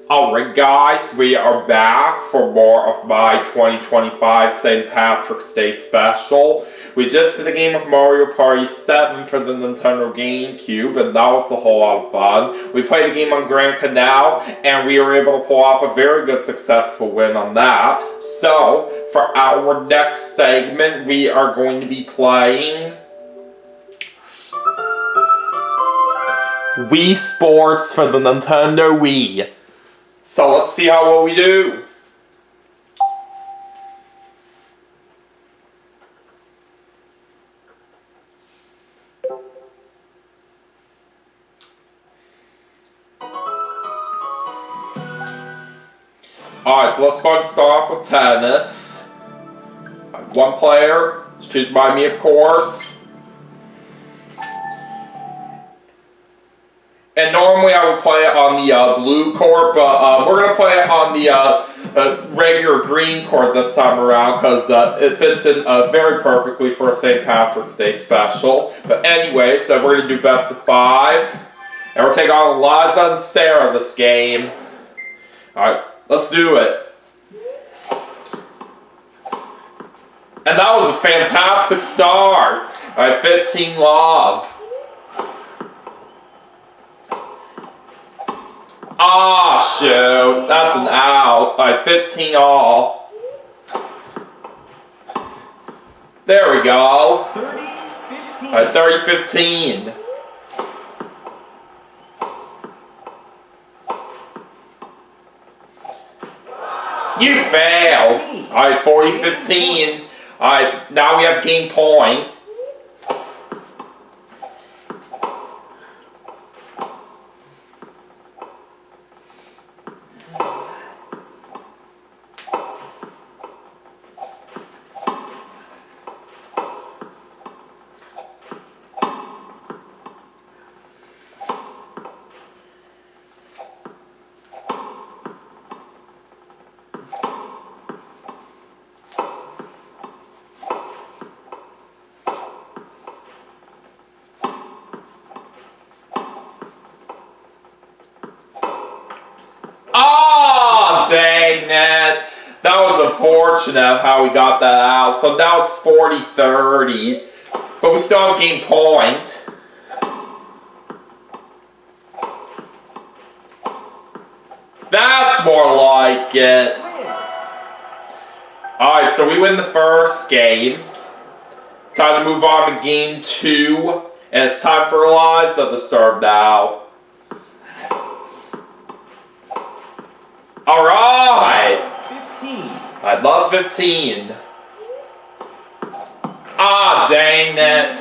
Alright guys, we are back for more of my 2025 St. Patrick's Day special. We just did a game of Mario Party 7 for the Nintendo GameCube, and that was a whole lot of fun. We played a game on Grand Canal, and we were able to pull off a very good successful win on that. So, for our next segment, we are going to be playing Wii Sports for the Nintendo Wii. So let's see how well we do. Alright, so let's go ahead and start off with tennis. One player, choose by me of course. And normally I would play it on the blue court, but we're going to play it on the regular green court this time around because it fits in very perfectly for a St. Patrick's Day special. But anyway, so we're going to do best of 5. And we're taking on Liza and Sarah this game. Alright, let's do it. And that was a fantastic start. Alright, 15 love. Ah, shoot. That's an out. Alright, 15 all. There we go. 30-15. Alright, 30-15. You failed. Alright, 40-15. Alright, now we have game point. Dang it. That was unfortunate how we got that out. So now it's 40-30. But we still have game point. That's more like it. Alright, so we win the first game. Time to move on to game 2. And it's time for Eliza to serve now. Alright! 15. I love 15. Ah, dang it.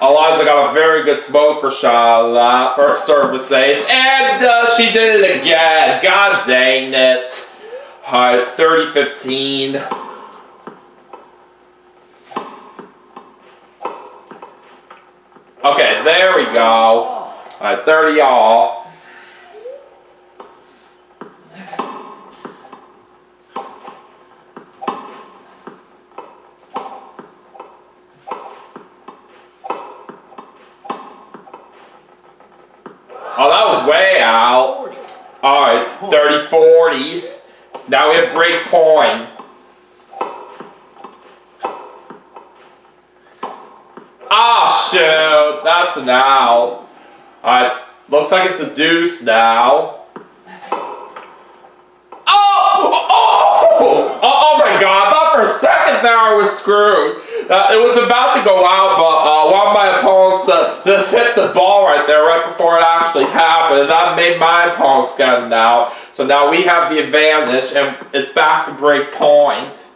Eliza got a very good smoker shot of that for a service ace. And she did it again. God dang it. Alright, 30-15. Okay, there we go. Alright, 30 all. Oh, that was way out. Alright, 30-40. Now we have break point. Ah, shoot. That's an out. Alright, looks like it's a deuce now. Oh my god, I thought for a second there I was screwed. It was about to go out, but one of my opponents just hit the ball right there, right before it actually happened, and that made my opponents get it out. So now we have the advantage, and it's back to break point.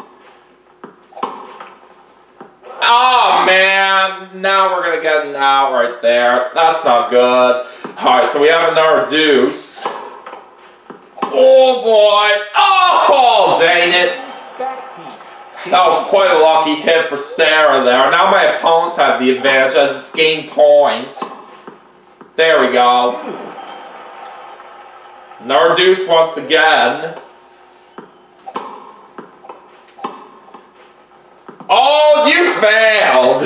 Oh man, now we're going to get an out right there. That's not good. Alright, so we have another deuce. Oh boy! Oh, dang it! That was quite a lucky hit for Sarah there. Now my opponents have the advantage as it's game point. There we go. Another deuce once again. Oh, you failed!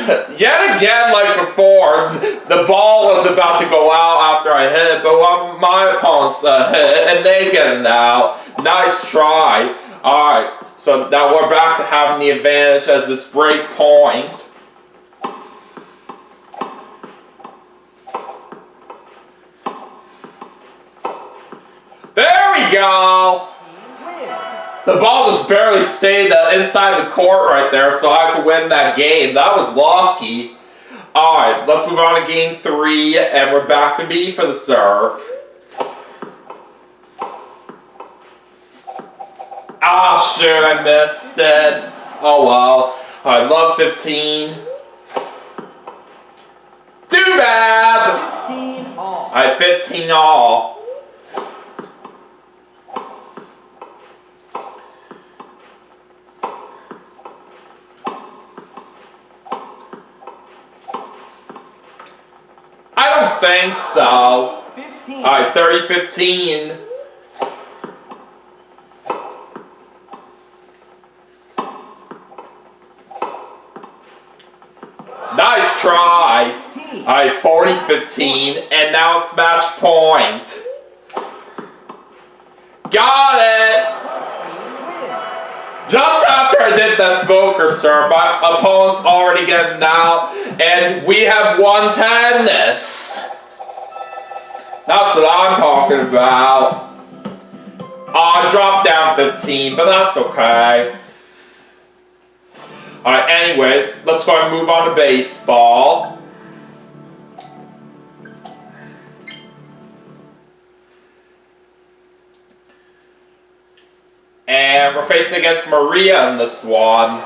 Yet again, like before, the ball was about to go out after I hit, but my opponents hit, and they get it out. Nice try. Alright, so now we're back to having the advantage as this break point. There we go! The ball just barely stayed inside the court right there, so I could win that game. That was lucky. Alright, let's move on to game 3, and we're back to me for the serve. Ah, shoot, I missed it. Oh well. I love 15. Too bad! 15 all. I have 15 all. I don't think so. 15. Alright, 30-15. Nice try. 15. Alright, 40-15, and now it's match point. Got it! Just after I did that smoker serve, my opponent's already getting out, and we have won tennis. That's what I'm talking about. I dropped down 15, but that's okay. Alright, anyways, let's go and move on to baseball. And we're facing against Maria in this one.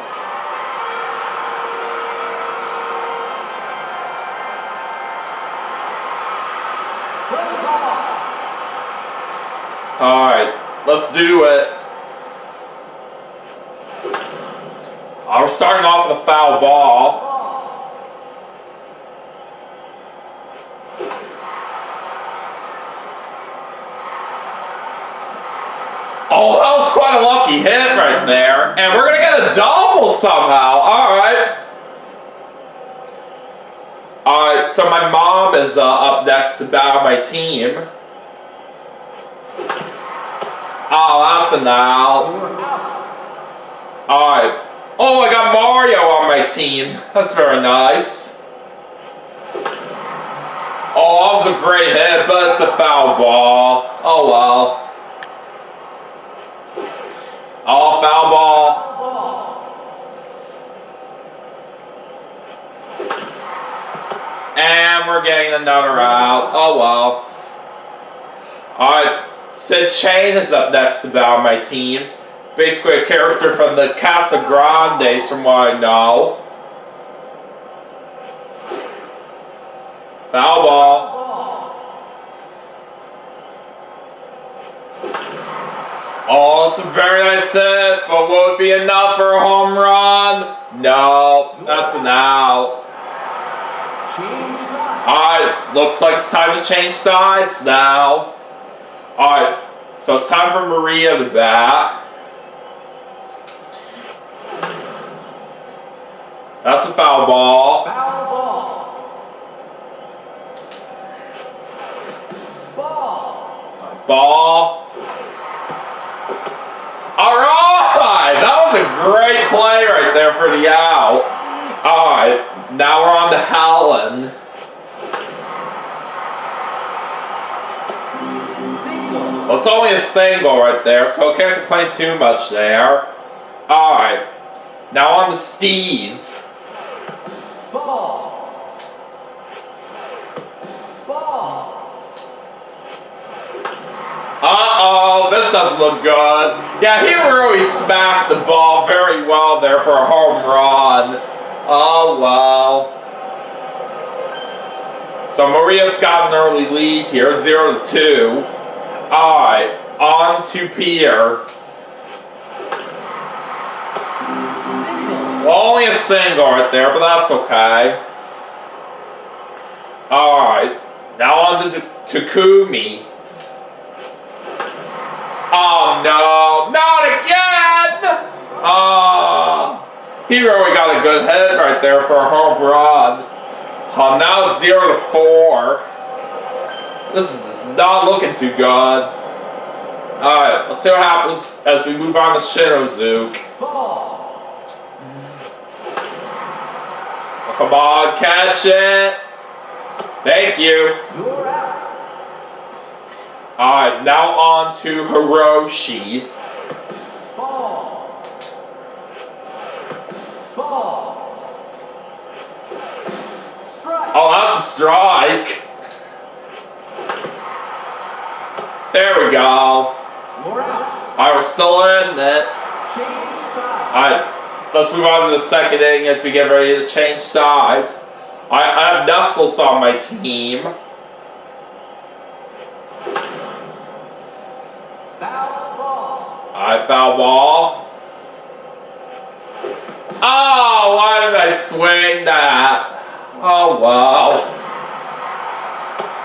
Alright, let's do it. We're starting off with a foul ball. Oh, that was quite a lucky hit right there. And we're going to get a double somehow. Alright. Alright, so my mom is up next to battle my team. Oh, that's an out. Alright. Oh, I got Mario on my team. That's very nice. Oh, that was a great hit, but it's a foul ball. Oh, well. Oh, foul ball. And we're getting another out. Oh, well. Alright, Sid Chain is up next to battle my team. Basically a character from the Casa Grandes, from what I know. Foul ball. Oh, it's a very nice hit, but will it be enough for a home run? No, that's an out. Alright, looks like it's time to change sides now. Alright, so it's time for Maria to bat. That's a foul ball. Foul ball. Ball. Ball. Alright! That was a great play right there for the out. Alright, now we're on to Helen. Single. Well, it's only a single right there, so I can't complain too much there. Alright, now on to Steve. Ball. Ball. Uh-oh, this doesn't look good. Yeah, he really smacked the ball very well there for a home run. Oh, well. So Maria's got an early lead here, 0-2. Alright, on to Peter. Well, only a single right there, but that's okay. Alright, now on to Takumi. Oh no, not again! He really got a good hit right there for a home run. Now it's 0-4. This is not looking too good. Alright, let's see what happens as we move on to Shinozuke. Ball. Oh, come on, catch it. Thank you. You're out. Alright, now on to Hiroshi. Ball. Ball. Strike. Oh, that's a strike. There we go. You're out. Alright, we're still in it. Change side. Alright, let's move on to the second inning as we get ready to change sides. I have Knuckles on my team. Foul ball. Alright, foul ball. Oh, why did I swing that? Oh, well.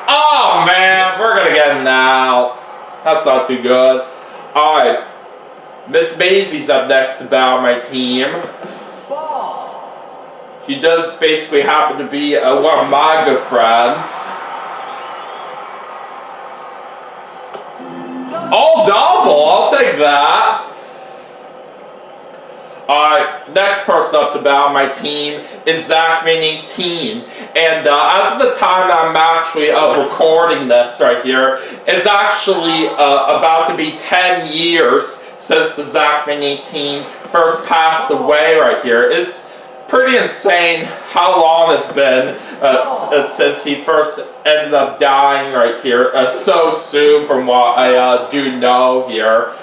Oh, man, we're gonna get an out. That's not too good. Alright, Miss Maisie's up next to bow my team. Ball. She does basically happen to be one of my good friends. Oh, double! I'll take that. Alright, next person up to bow my team is Zachman18. And as of the time that I'm actually recording this right here, it's actually about to be 10 years since the Zachman18 first passed away right here. It's pretty insane how long it's been since he first ended up dying right here so soon from what I do know here.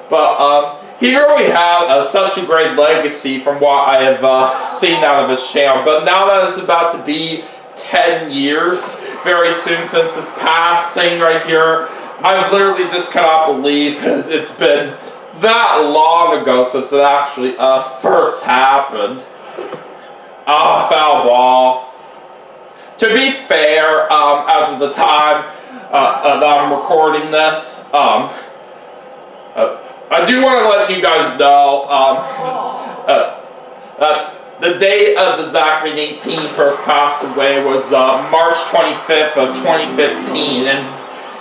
But he really had such a great legacy from what I have seen out of his channel. But now that it's about to be 10 years very soon since his passing right here, I literally just cannot believe it's been that long ago since it actually first happened. Oh, foul ball. To be fair, as of the time that I'm recording this, I do want to let you guys know the date of the Zachman18 first passed away was March 25th of 2015, and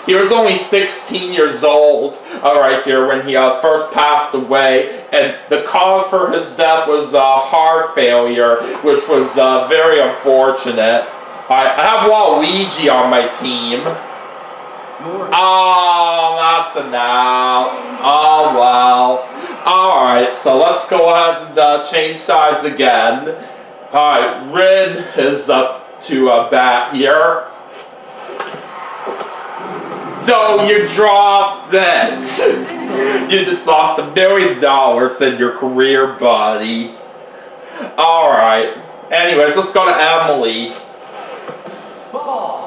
he was only 16 years old right here when he first passed away, and the cause for his death was heart failure, which was very unfortunate. I have Waluigi on my team. Oh, that's an out. Oh, well. Alright, so let's go ahead and change sides again. Alright, Rin is up to bat here. So you dropped it. You just lost $1 million in your career, buddy. Alright. Anyways, let's go to Emily. Ball.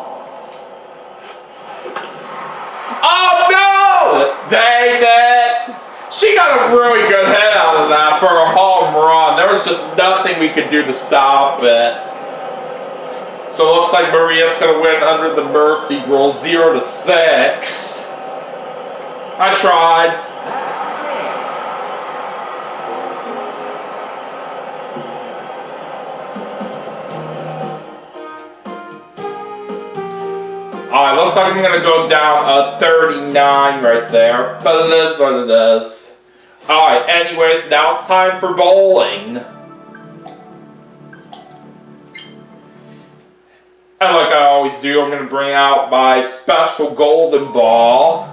Oh no! Dang it! She got a really good hit out of that for a home run. There was just nothing we could do to stop it. So it looks like Maria's going to win under the mercy rule, 0-6. I tried. Alright, looks like I'm going to go down 39 right there. But it is what it is. Alright, anyways, now it's time for bowling. And like I always do, I'm going to bring out my special golden ball.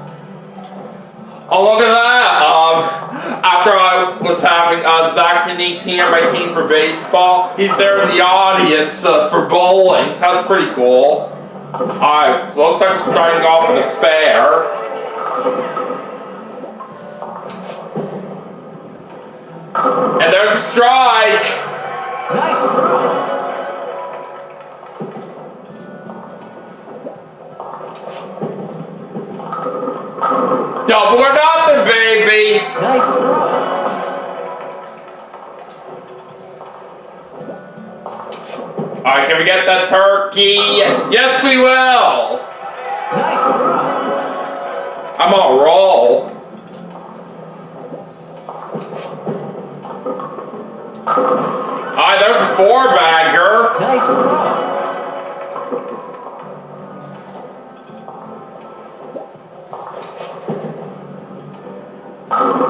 Oh, look at that! After I was having Zachman18 on my team for baseball, he's there in the audience for bowling. That's pretty cool. Alright, so it looks like I'm starting off with a spare. And there's a strike! Nice throw. Double or nothing, baby! Nice throw. Alright, can we get that turkey? Yes, we will! Nice throw. I'm on a roll. 4-bagger. Nice throw.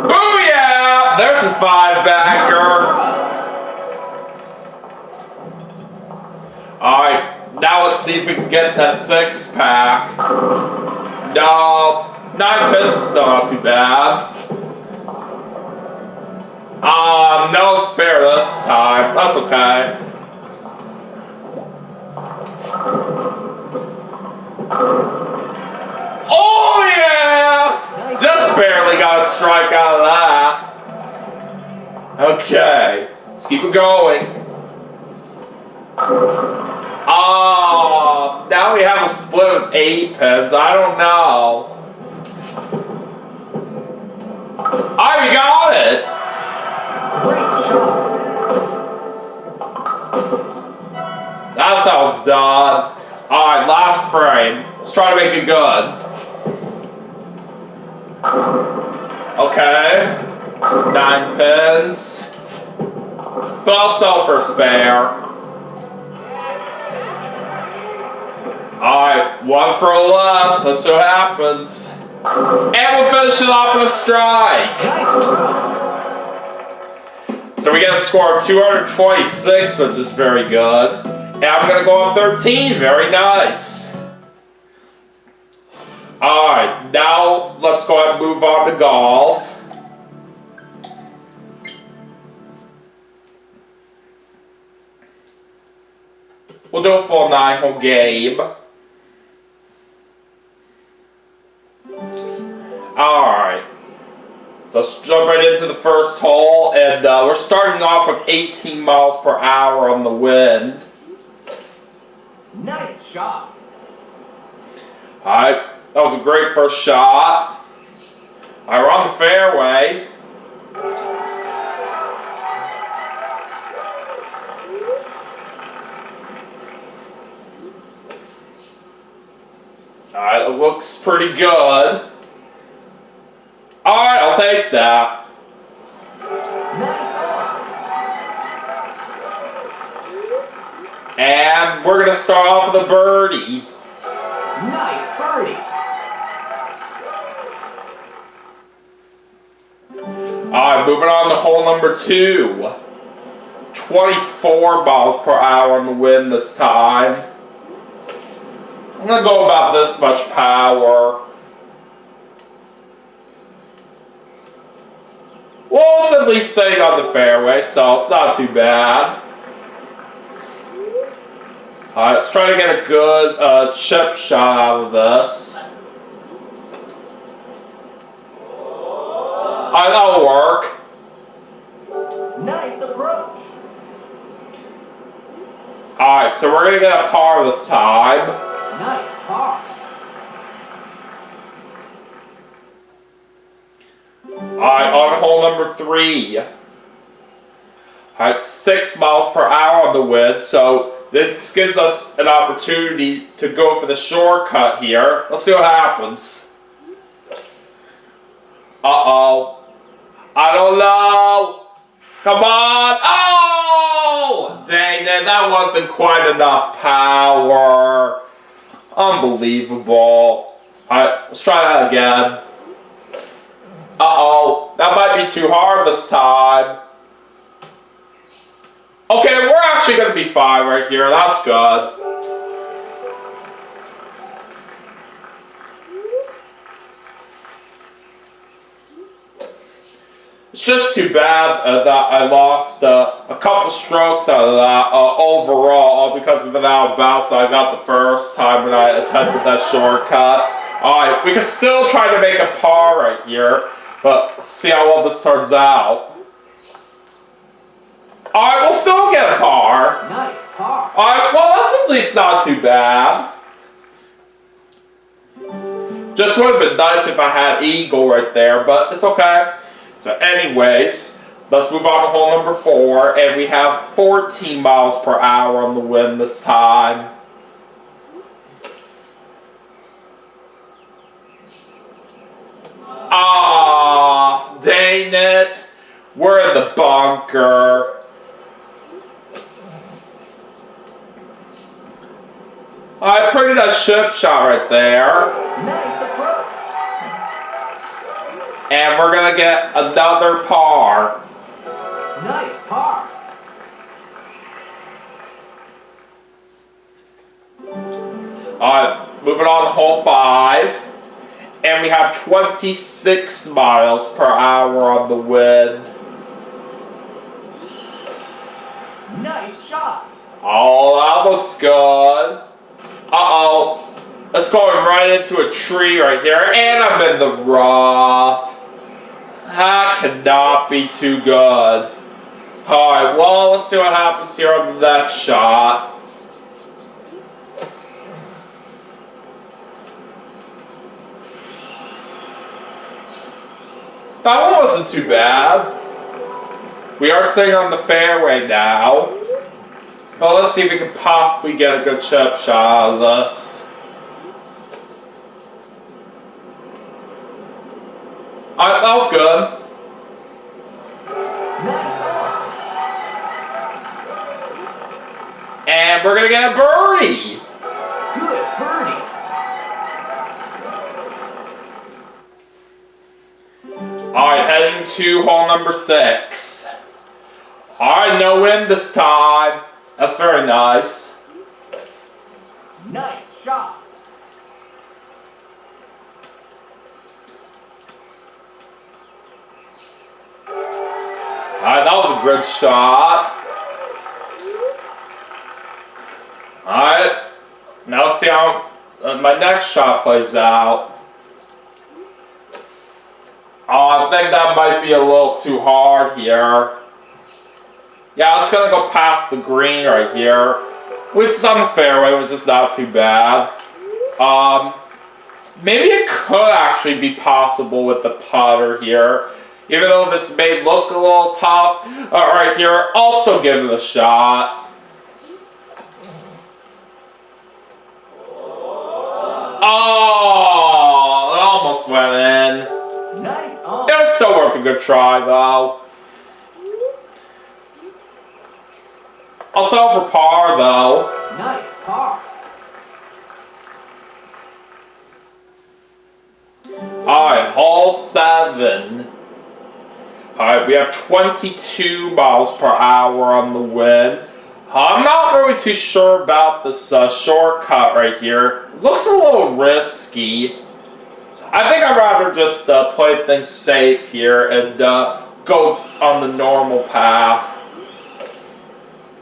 Booyah! There's a 5-bagger. Alright, now let's see if we can get that 6-pack. No, 9 pins is still not too bad. No spare this time. That's okay. Oh yeah! Just barely got a strike out of that. Okay, let's keep it going. Oh, now we have a split with 8 pins. I don't know. We got it. Great shot. That's how it's done. Alright, last frame. Let's try to make it good. Okay. 9 pins. But I'll sell for a spare. Alright, 1 for a left. Let's see what happens. And we'll finish it off with a strike. Nice throw. So we get a score of 226, which is very good. And I'm going to go on 13. Very nice. Alright, now let's go ahead and move on to golf. We'll do a full 9-hole game. Alright. So let's jump right into the first hole, and we're starting off with 18 miles per hour on the wind. Nice shot. Alright, that was a great first shot. Alright, we're on the fairway. Alright, it looks pretty good. Alright, I'll take that. Nice shot. And we're going to start off with a birdie. Nice birdie. Alright, moving on to hole number 2. 24 miles per hour on the wind this time. I'm going to go about this much power. Well, it's at least sitting on the fairway, so it's not too bad. Alright, let's try to get a good chip shot out of this. Alright, that'll work. Nice approach. Alright, so we're going to get a par this time. Nice par. Alright, on hole number 3. Alright, 6 miles per hour on the wind, so this gives us an opportunity to go for the shortcut here. Let's see what happens. Uh-oh. I don't know. Come on. Oh! Dang it, that wasn't quite enough power. Unbelievable. Alright, let's try that again. Uh-oh, that might be too hard this time. Okay, we're actually going to be fine right here. That's good. It's just too bad that I lost a couple strokes out of that overall, all because of an out of bounds that I got the first time when I attempted that shortcut. Alright, we can still try to make a par right here, but let's see how well this turns out. Alright, we'll still get a par. Nice par. Alright, well that's at least not too bad. Just would have been nice if I had eagle right there, but it's okay. So anyways, let's move on to hole number 4, and we have 14 miles per hour on the wind this time. Ah, dang it. We're in the bunker. pretty nice chip shot right there. Nice approach. And we're going to get another par. Nice par. Alright, moving on to hole 5. And we have 26 miles per hour on the wind. Nice shot. Oh, that looks good. Uh-oh. It's going right into a tree right here. And I'm in the rough. That cannot be too good. Alright, well, let's see what happens here on the next shot. That one wasn't too bad. We are sitting on the fairway now. Well, let's see if we can possibly get a good chip shot out of this. Alright, that was good. Nice on. And we're gonna get a birdie. Good birdie. Alright, heading to hole number 6. Alright, no wind this time. That's very nice. Nice shot. Alright, that was a good shot. Alright, now let's see how my next shot plays out. Oh, I think that might be a little too hard here. Yeah, it's gonna go past the green right here. With some fairway, which is not too bad. Maybe it could actually be possible with the putter here. Even though this may look a little tough right here, I'll still give it a shot. Oh, it almost went in. Nice on. It was still worth a good try, though. I'll settle for par, though. Nice par. Alright, hole 7. Alright, we have 22 miles per hour on the wind. I'm not really too sure about this shortcut right here. Looks a little risky. I think I'd rather just play things safe here and go on the normal path.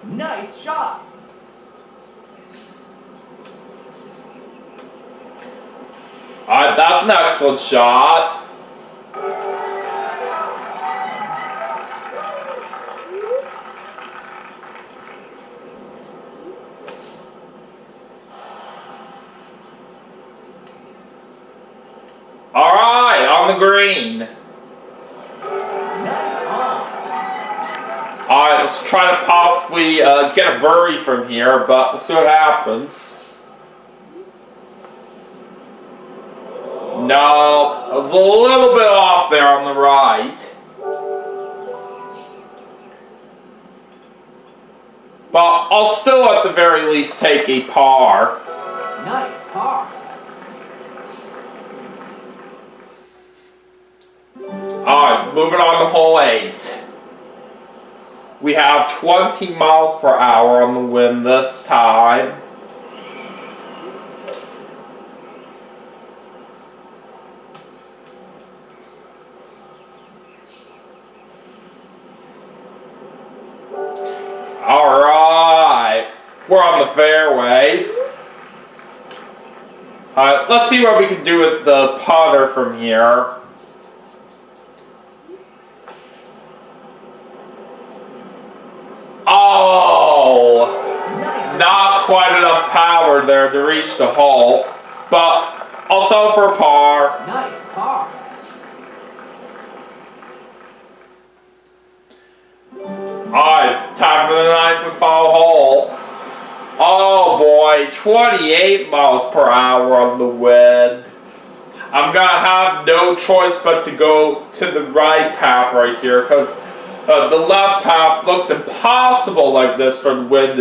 Nice shot. Alright, that's an excellent shot. Alright, on the green. Nice on. Alright, let's try to possibly get a birdie from here, but let's see what happens. No, I was a little bit off there on the right. But I'll still at the very least take a par. Nice par. Alright, moving on to hole 8. We have 20 miles per hour on the wind this time. Alright, we're on the fairway. Alright, let's see what we can do with the putter from here. Oh! Nice. Not quite enough power there to reach the hole, but I'll settle for a par. Nice par. Alright, time for the 9th and final hole. Oh boy, 28 miles per hour on the wind. I'm gonna have no choice but to go to the right path right here, because the left path looks impossible like this for where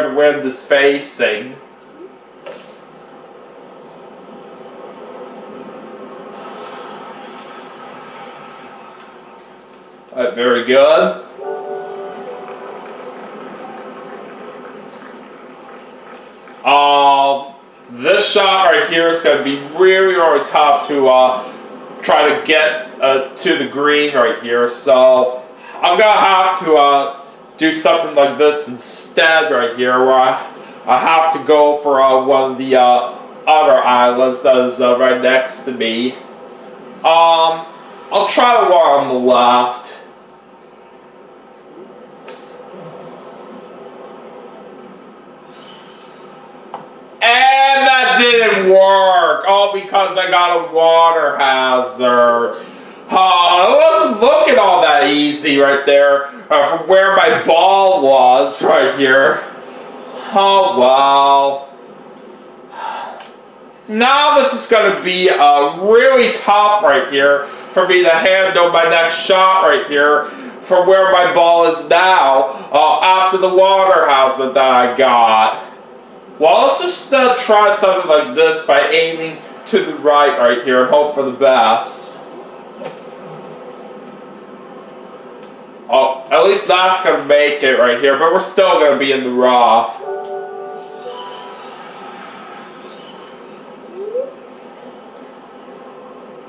the wind is facing. Very good. This shot right here is going to be really, really tough to try to get to the green right here. So I'm going to have to do something like this instead right here, where I have to go for one of the other islands that is right next to me. I'll try the one on the left. And that didn't work, all because I got a water hazard. It wasn't looking all that easy right there from where my ball was right here. Oh well. Now this is going to be really tough right here for me to handle my next shot right here from where my ball is now after the water hazard that I got. Well, let's just try something like this by aiming to the right here and hope for the best. Oh, at least that's going to make it right here, but we're still going to be in the rough.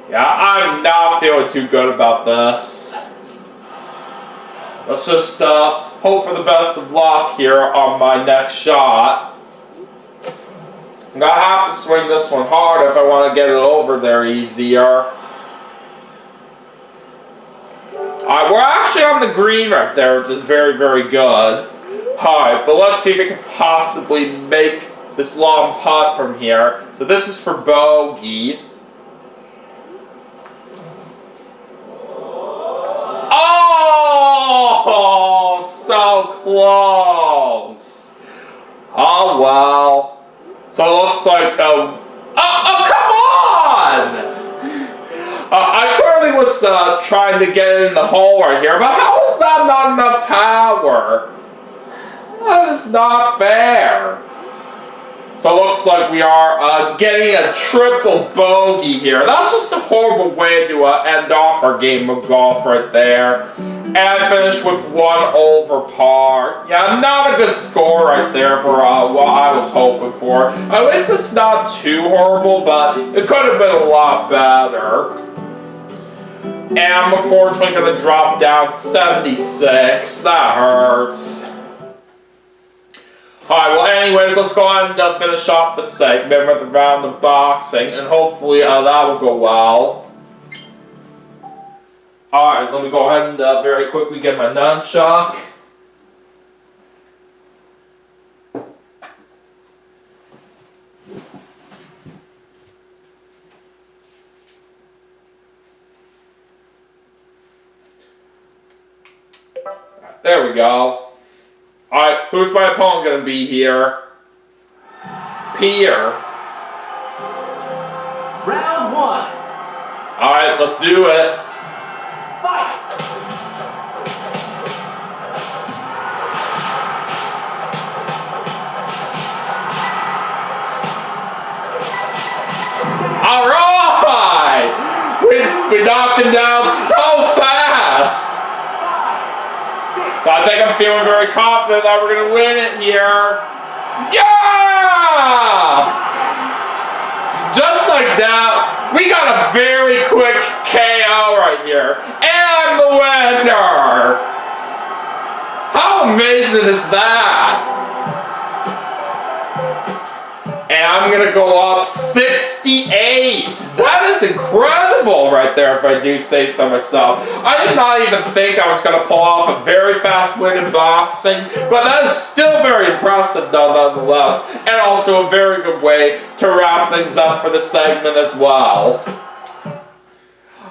Yeah, I'm not feeling too good about this. Let's just hope for the best of luck here on my next shot. I'm going to have to swing this one hard if I want to get it over there easier. We're actually on the green right there, which is very, very good. Alright, but let's see if we can possibly make this long putt from here. So this is for bogey. Oh, so close. Oh, well. So it looks like, oh, come on! I clearly was trying to get in the hole right here, but how is that not enough power? That is not fair. So it looks like we are getting a triple bogey here. That's just a horrible way to end off our game of golf right there. And finish with 1 over par. Yeah, not a good score right there for what I was hoping for. At least it's not too horrible, but it could have been a lot better. And I'm unfortunately going to drop down 76. That hurts. Alright, well anyways, let's go ahead and finish off the segment with a round of boxing, and hopefully that will go well. Alright, let me go ahead and very quickly get my nunchuck. There we go. Alright, who's my opponent going to be here? Pierre. Round 1. Alright, let's do it. Fight! Alright! We knocked him down so fast! So I think I'm feeling very confident that we're going to win it here. Yeah! Just like that, we got a very quick KO right here. And I'm the winner! How amazing is that? And I'm going to go up 68. That is incredible right there, if I do say so myself. I did not even think I was going to pull off a very fast win in boxing, but that is still very impressive nonetheless, and also a very good way to wrap things up for the segment as well.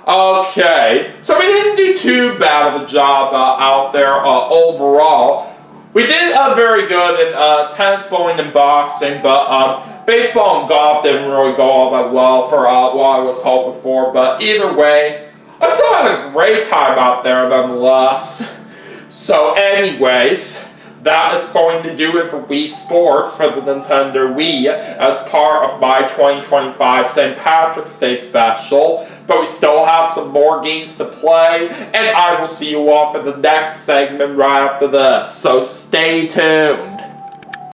Okay, so we didn't do too bad of a job out there overall. We did very good in tennis, bowling, and boxing, but baseball and golf didn't really go all that well for what I was hoping for. But either way, I still had a great time out there nonetheless. So anyways, that is going to do it for Wii Sports for the Nintendo Wii as part of my 2025 St. Patrick's Day special. But we still have some more games to play, and I will see you all for the next segment right after this. So stay tuned.